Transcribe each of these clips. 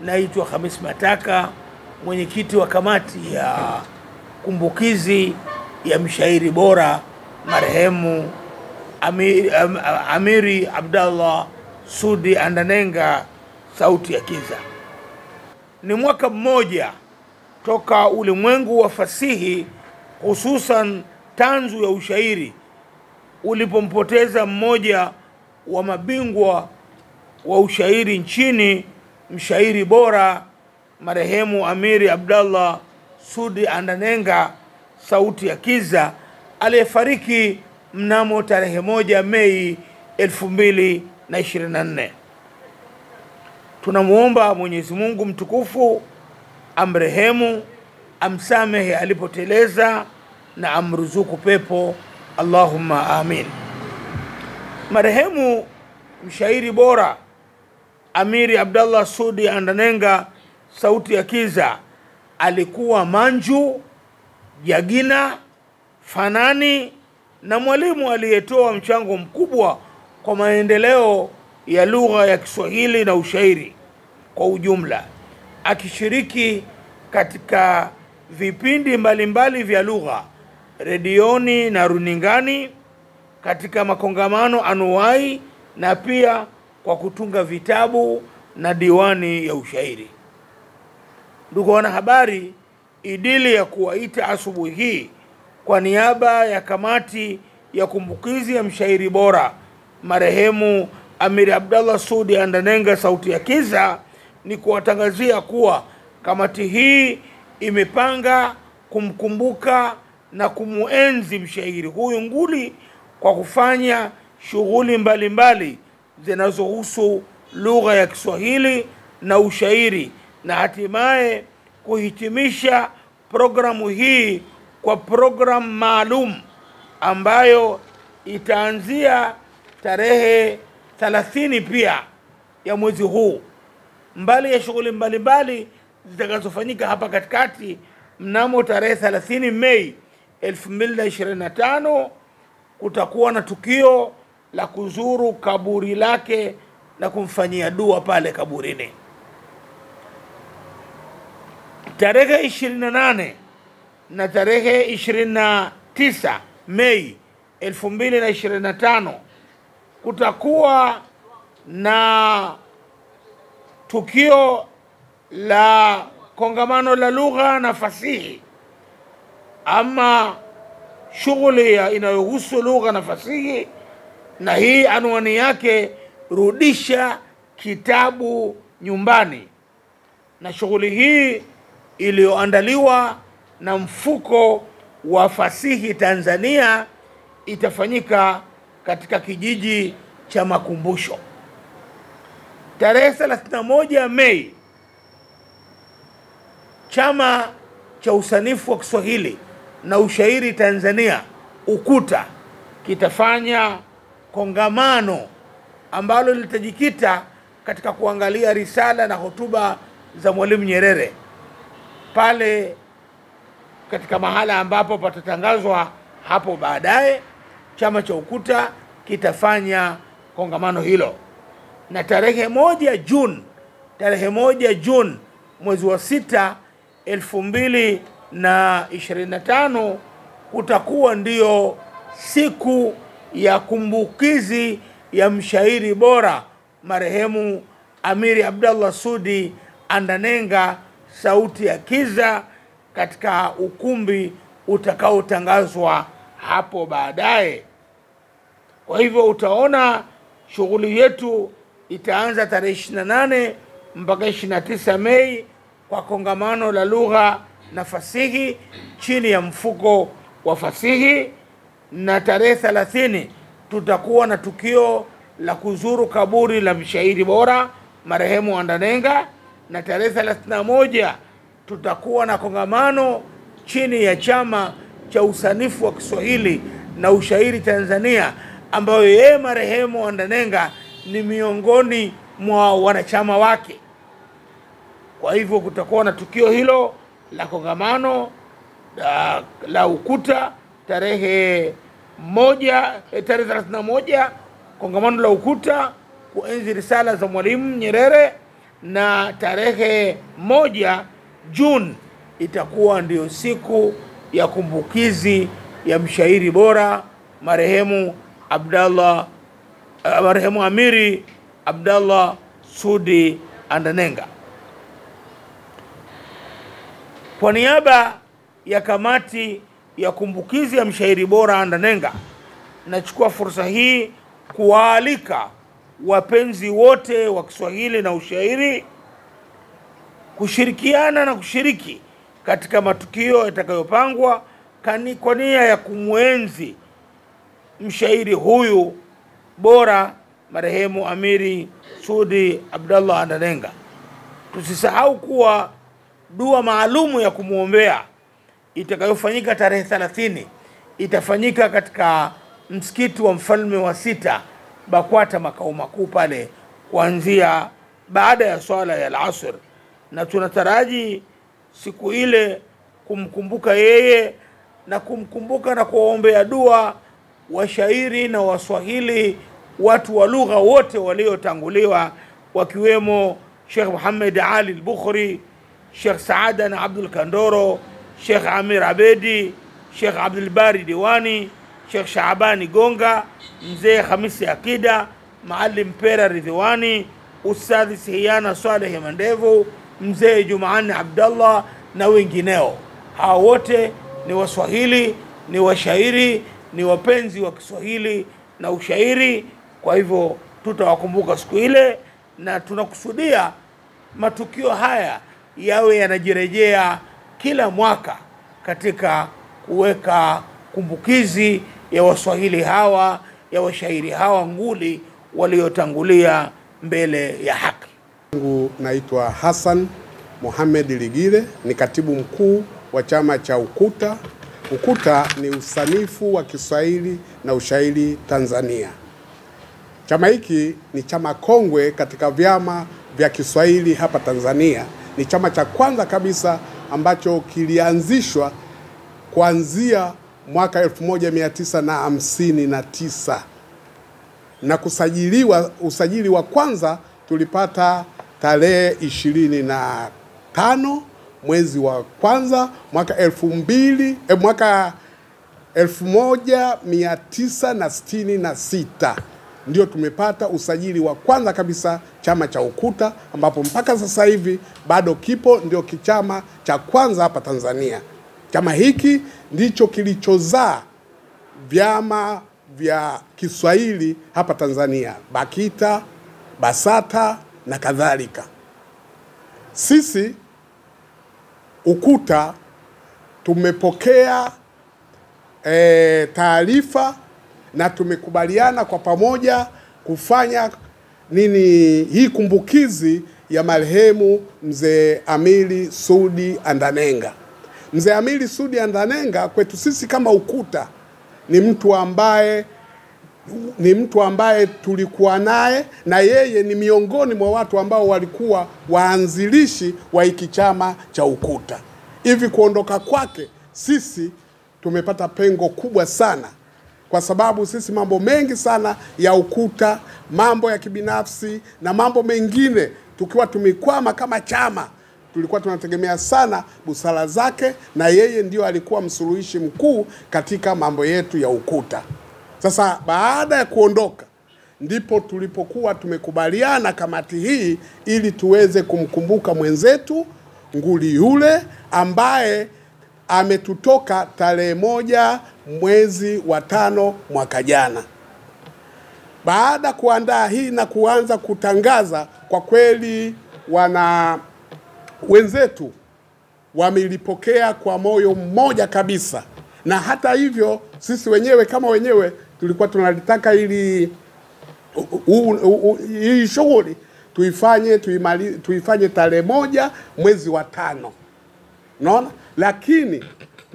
naitwa Khamis Mataka, mwenyekiti wa kamati ya kumbukizi ya mshairi bora marehemu Amiri Abdallah Sudi Andanenga, sauti ya Kiza. Ni mwaka mmoja toka ulimwengu wa fasihi, hususan tanzu ya ushairi, ulipompoteza mmoja wa mabingwa wa ushairi nchini, mshairi bora marehemu Amiri Abdallah Sudi Andanenga, sauti ya Kiza, aliyefariki mnamo tarehe 1 Mei 2024. Tunamuomba Mwenyezi Mungu mtukufu amrehemu, amsamehe alipoteleza na amruzuku pepo, Allahumma amin. Marehemu mshairi bora Amiri Abdallah Sudi Andanenga, sauti ya Kiza, alikuwa manju, jagina, fanani na mwalimu aliyetoa mchango mkubwa kwa maendeleo ya lugha ya Kiswahili na ushairi kwa ujumla, akishiriki katika vipindi mbalimbali vya lugha redioni na runingani, katika makongamano anuwai, na pia kwa kutunga vitabu na diwani ya ushairi. Ndugu wanahabari, idili ya kuwaita asubuhi hii kwa niaba ya kamati ya kumbukizi ya mshairi bora marehemu Amiri Abdallah Sudi Andanenga, sauti ya Kiza, ni kuwatangazia kuwa kamati hii imepanga kumkumbuka na kumuenzi mshairi huyu nguli kwa kufanya shughuli mbalimbali zinazohusu lugha ya Kiswahili na ushairi, na hatimaye kuhitimisha programu hii kwa programu maalum ambayo itaanzia tarehe 30 pia ya mwezi huu. Mbali ya shughuli mbalimbali zitakazofanyika hapa katikati, mnamo tarehe 30 Mei 2025 kutakuwa na tukio la kuzuru kaburi lake na kumfanyia dua pale kaburini. Tarehe 28 na tarehe 29 Mei 2025 kutakuwa na tukio la kongamano la lugha na fasihi, ama shughuli inayohusu lugha na fasihi, na hii anwani yake rudisha kitabu nyumbani. Na shughuli hii iliyoandaliwa na mfuko wa fasihi Tanzania itafanyika katika kijiji cha Makumbusho. Tarehe 31 Mei, Chama cha Usanifu wa Kiswahili na Ushairi Tanzania UKUTA kitafanya kongamano ambalo litajikita katika kuangalia risala na hotuba za Mwalimu Nyerere, pale katika mahala ambapo patatangazwa hapo baadaye. Chama cha UKUTA kitafanya kongamano hilo. Na tarehe 1 Juni mwezi wa 6 2025 kutakuwa ndio siku ya kumbukizi ya mshairi bora marehemu Amiri Abdallah Sudi Andanenga, sauti ya Kiza, katika ukumbi utakaotangazwa hapo baadaye. Kwa hivyo utaona shughuli yetu itaanza tarehe 28 mpaka 29 Mei kwa kongamano la lugha na fasihi chini ya mfuko wa fasihi, na tarehe 30 tutakuwa na tukio la kuzuru kaburi la mshairi bora marehemu Andanenga, na tarehe 31 tutakuwa na kongamano chini ya Chama cha Usanifu wa Kiswahili na Ushairi Tanzania, ambayo yeye marehemu Andanenga ni miongoni mwa wanachama wake. Kwa hivyo kutakuwa na tukio hilo la kongamano la UKUTA tarehe 31, kongamano la UKUTA kuenzi risala za Mwalimu Nyerere, na tarehe 1 Juni itakuwa ndio siku ya kumbukizi ya mshairi bora marehemu Amiri Abdallah Sudi Andanenga. Kwa niaba ya kamati ya kumbukizi ya mshairi bora Andanenga, nachukua fursa hii kuwaalika wapenzi wote wa Kiswahili na ushairi kushirikiana na kushiriki katika matukio yatakayopangwa kwa nia ya kumwenzi mshairi huyu bora marehemu Amiri Sudi Abdallah Andanenga. Tusisahau kuwa dua maalumu ya kumuombea itakayofanyika tarehe 30 itafanyika katika msikiti wa Mfalme wa Sita BAKWATA makao makuu pale, kuanzia baada ya swala ya al-asr, na tunataraji siku ile kumkumbuka yeye na kumkumbuka na kuwaombea dua washairi na waswahili, watu wa lugha wote waliotanguliwa, wakiwemo Sheikh Muhammad Ali al-Bukhari, Sheikh Saada na Abdul Kandoro, Sheikh Amir Abedi, Sheikh Abdul Bari Diwani, Sheikh Shaabani Gonga, Mzee Hamisi Akida, Maalim Pera Ridhiwani, Ustadhi Sihiyana Saleh Mandevu, Mzee Jumaani Abdallah na wengineo. Hawa wote ni waswahili, ni washairi, ni wapenzi wa Kiswahili na ushairi. Kwa hivyo tutawakumbuka siku ile, na tunakusudia matukio haya yawe yanajirejea kila mwaka katika kuweka kumbukizi ya waswahili hawa, ya washairi hawa nguli waliotangulia mbele ya haki. Naitwa Hassan Mohamed Ligile, ni katibu mkuu wa chama cha UKUTA. UKUTA ni usanifu wa Kiswahili na ushairi Tanzania. Chama hiki ni chama kongwe katika vyama vya Kiswahili hapa Tanzania. Ni chama cha kwanza kabisa ambacho kilianzishwa kuanzia mwaka 1959 na kusajiliwa. Usajili wa kwanza tulipata tarehe 25 mwezi wa kwanza mwaka 1966 ndio tumepata usajili wa kwanza kabisa chama cha UKUTA, ambapo mpaka sasa hivi bado kipo, ndio kichama cha kwanza hapa Tanzania. Chama hiki ndicho kilichozaa vyama vya Kiswahili hapa Tanzania, BAKITA, BASATA na kadhalika. Sisi UKUTA tumepokea taarifa na tumekubaliana kwa pamoja kufanya hii kumbukizi ya marehemu Mzee Amiri Sudi Andanenga. Mzee Amiri Sudi Andanenga kwetu sisi kama UKUTA ni mtu ambaye tulikuwa naye, na yeye ni miongoni mwa watu ambao walikuwa waanzilishi wa hiki chama cha UKUTA. Hivi kuondoka kwake sisi tumepata pengo kubwa sana, kwa sababu sisi mambo mengi sana ya UKUTA, mambo ya kibinafsi na mambo mengine, tukiwa tumekwama kama chama, tulikuwa tunategemea sana busara zake, na yeye ndio alikuwa msuluhishi mkuu katika mambo yetu ya UKUTA. Sasa baada ya kuondoka ndipo tulipokuwa tumekubaliana kamati hii ili tuweze kumkumbuka mwenzetu nguli yule ambaye ametutoka tarehe 1 mwezi wa 5 mwaka jana. Baada kuandaa hii na kuanza kutangaza, kwa kweli wenzetu wamelipokea kwa moyo mmoja kabisa, na hata hivyo sisi wenyewe kama wenyewe tulikuwa tunalitaka hii shughuli tuifanye tarehe 1 mwezi wa 5. Unaona? Lakini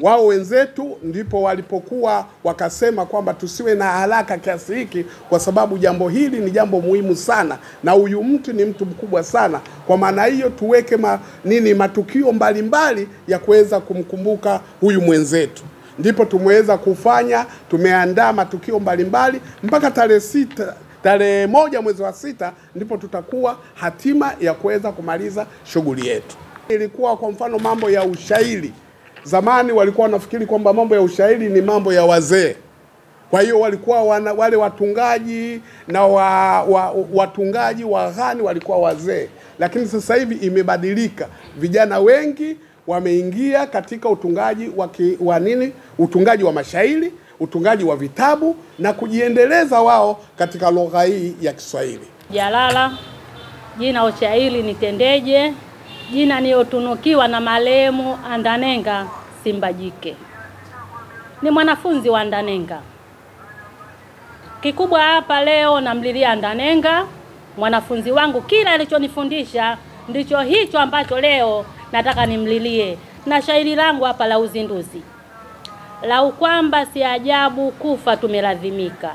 wao wenzetu ndipo walipokuwa wakasema kwamba tusiwe na haraka kiasi hiki, kwa sababu jambo hili ni jambo muhimu sana na huyu mtu ni mtu mkubwa sana. Kwa maana hiyo tuweke matukio mbalimbali ya kuweza kumkumbuka huyu mwenzetu. Ndipo tumeweza tumeandaa matukio mbalimbali mpaka tarehe Tarehe 1 mwezi wa 6 ndipo tutakuwa hatima ya kuweza kumaliza shughuli yetu. Ilikuwa kwa mfano mambo ya ushairi. Zamani walikuwa wanafikiri kwamba mambo ya ushairi ni mambo ya wazee. Kwa hiyo walikuwa wale watungaji na watungaji waghani walikuwa wazee. Lakini sasa hivi imebadilika. Vijana wengi wameingia katika utungaji utungaji wa mashairi, utungaji wa vitabu na kujiendeleza wao katika lugha hii ya Kiswahili. Jalala, jina ushairi nitendeje, jina niliyotunukiwa na marehemu Andanenga Simbajike. Ni mwanafunzi wa Andanenga. Kikubwa hapa leo namlilia Andanenga, mwanafunzi wangu. Kila alichonifundisha ndicho hicho ambacho leo nataka nimlilie. Na shairi langu hapa la uzinduzi. Lau kwamba si ajabu kufa tumelazimika.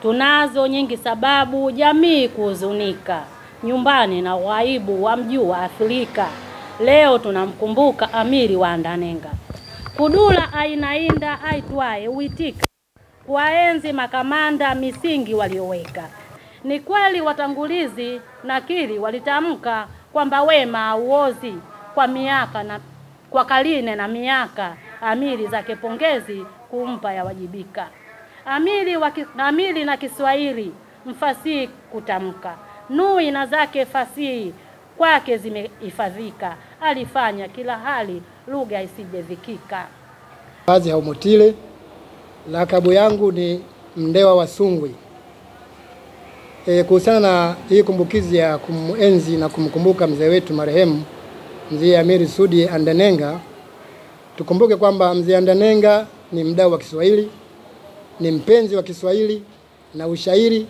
Tunazo nyingi sababu jamii kuhuzunika. Nyumbani na waibu wa mji wa Afrika. Leo tunamkumbuka amiri wa Andanenga. Kudula ainainda aitwae uitika. Kuwaenzi makamanda misingi walioweka. Ni kweli watangulizi nakiri walitamka kwamba wema hauozi kwa miaka na kwa karine na miaka. Amiri zake pongezi kumpa ya wajibika. Amiri na Kiswahili mfasihi kutamka. Nui na zake fasihi kwake zimehifadhika. Alifanya kila hali lugha isijedhikika. Kazi Haumotile, lakabu yangu ni Mndewa wa Sungwi. Kuhusiana na hii kumbukizi ya kumuenzi na kumkumbuka mzee wetu marehemu Mzee Amiri Sudi Andanenga, tukumbuke kwamba Mzee Andanenga ni mdau wa Kiswahili, ni mpenzi wa Kiswahili na ushairi,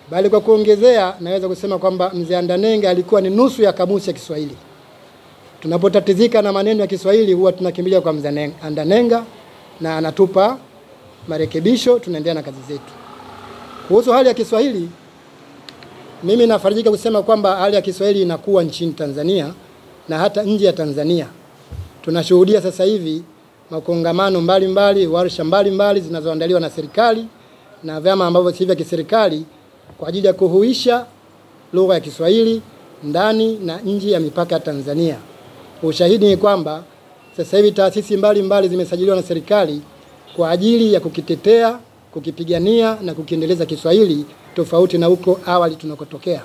bali kwa kuongezea naweza kusema kwamba Mzee Andanenga alikuwa ni nusu ya kamusi ya Kiswahili. Tunapotatizika na maneno ya Kiswahili huwa tunakimbilia kwa Mzee Andanenga na anatupa marekebisho, tunaendelea na kazi zetu. Kuhusu hali ya Kiswahili, mimi nafarijika kusema kwamba hali ya Kiswahili inakuwa nchini Tanzania na hata nje ya Tanzania. Tunashuhudia sasa hivi makongamano mbalimbali, warsha mbalimbali zinazoandaliwa na serikali na vyama ambavyo si vya kiserikali kwa ajili ya kuhuisha lugha ya Kiswahili ndani na nje ya mipaka ya Tanzania. Ushahidi ni kwamba sasa hivi taasisi mbalimbali zimesajiliwa na serikali kwa ajili ya kukitetea, kukipigania na kukiendeleza Kiswahili tofauti na huko awali tunakotokea.